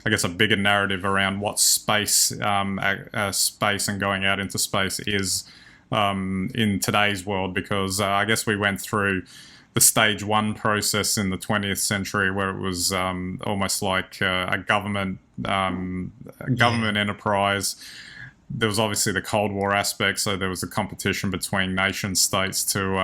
I guess, a bigger narrative around what space and going out into space is in today's world, because I guess we went through the stage one process in the 20th century, where it was almost like a government enterprise. There was obviously the Cold War aspect, so there was a competition between nation states to,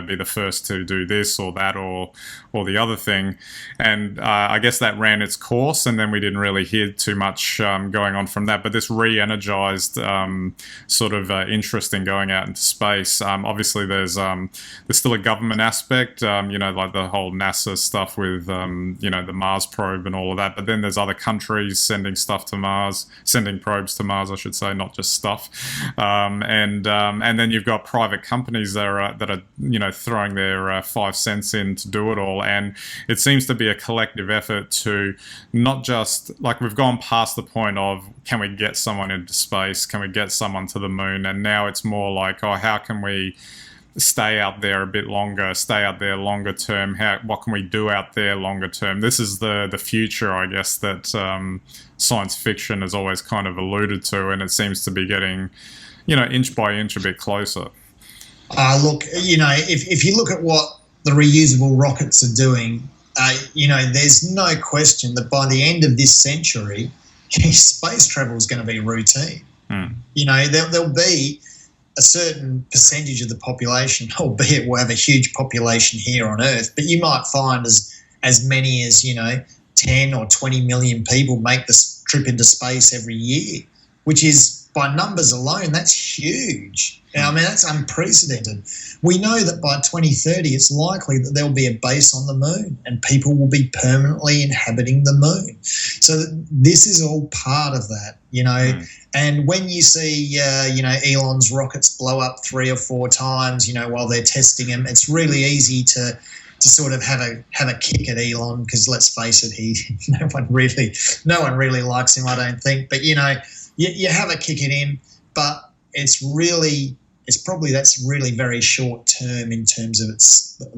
be the first to do this or that or the other thing. And I guess that ran its course, and then we didn't really hear too much going on from that. But this re-energized sort of interest in going out into space. Obviously, there's still a government aspect, like the whole NASA stuff with, the Mars probe and all of that. But then there's other countries sending stuff to Mars, sending probes to Mars, I should say, not just stuff, and then you've got private companies that are throwing their 5 cents in to do it all, and it seems to be a collective effort to not just, like, we've gone past the point of can we get someone into space, can we get someone to the moon, and now it's more like, oh, how can we stay out there a bit longer, stay out there longer term, what can we do out there longer term? This is the future, I guess, that science fiction has always kind of alluded to, and it seems to be getting, inch by inch a bit closer. Look, if you look at what the reusable rockets are doing, there's no question that by the end of this century, space travel is going to be routine. There'll be a certain percentage of the population, albeit we'll have a huge population here on Earth, but you might find as many as, 10 or 20 million people make this trip into space every year, which is, by numbers alone, that's huge. That's unprecedented. We know that by 2030, it's likely that there'll be a base on the moon and people will be permanently inhabiting the moon. So this is all part of that, And when you see, Elon's rockets blow up 3 or 4 times, while they're testing them, it's really easy to sort of have a kick at Elon, because let's face it, no one really likes him, I don't think. But you have a kick at him, but that's really very short term in terms of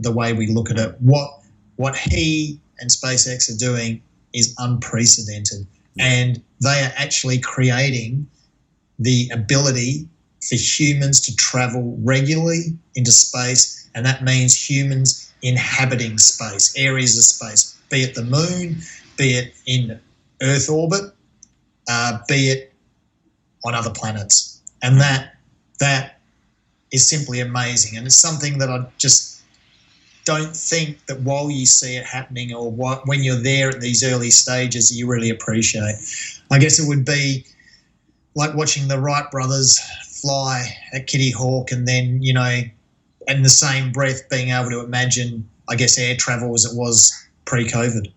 the way we look at it. What he and SpaceX are doing is unprecedented, and they are actually creating the ability for humans to travel regularly into space, and that means humans inhabiting space, areas of space, be it the moon, be it in Earth orbit, be it on other planets. And that is simply amazing. And it's something that I just don't think that while you see it happening or when you're there at these early stages, you really appreciate. I guess it would be like watching the Wright brothers fly at Kitty Hawk, and then, in the same breath being able to imagine, I guess, air travel as it was pre-COVID.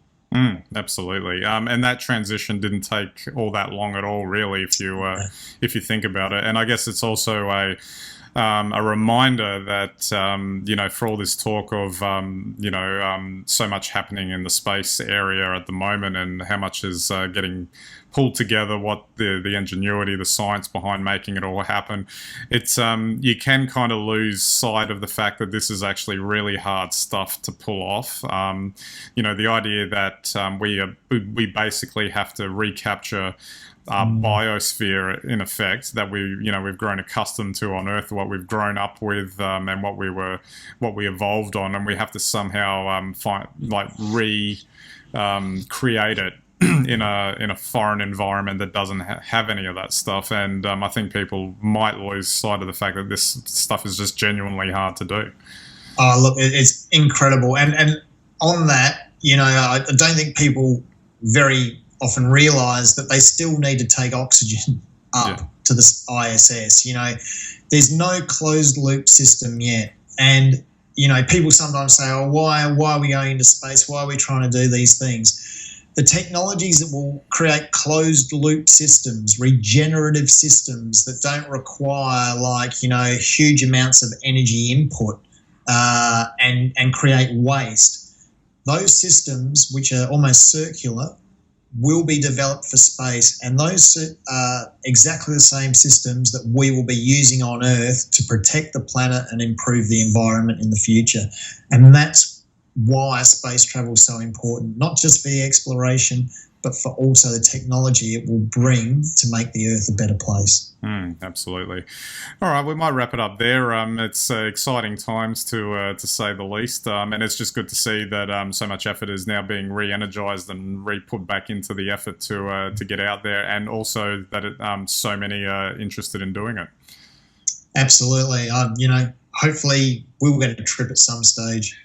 Absolutely. And that transition didn't take all that long at all, really, if you think about it. And I guess it's also a reminder that, for all this talk of, so much happening in the space area at the moment, and how much is getting pulled together, what the ingenuity, the science behind making it all happen, it's you can kind of lose sight of the fact that this is actually really hard stuff to pull off. The idea that we basically have to recapture our biosphere, in effect, that we've grown accustomed to on Earth, what we've grown up with, and what we evolved on, and we have to somehow create it in a foreign environment that doesn't have any of that stuff. And I think people might lose sight of the fact that this stuff is just genuinely hard to do. Look, it's incredible. And on that, I don't think people very often realise that they still need to take oxygen up to the ISS. There's no closed loop system yet. And, people sometimes say, oh, why are we going into space? Why are we trying to do these things? The technologies that will create closed loop systems, regenerative systems that don't require huge amounts of energy input and create waste, those systems, which are almost circular, will be developed for space, and those are exactly the same systems that we will be using on Earth to protect the planet and improve the environment in the future. And that's why space travel is so important, not just for the exploration, but for also the technology it will bring to make the Earth a better place. Absolutely. All right, we might wrap it up there. It's exciting times to say the least, and it's just good to see that so much effort is now being re-energized and re-put back into the effort to get out there, and also that so many are interested in doing it. Absolutely. Hopefully we will get a trip at some stage.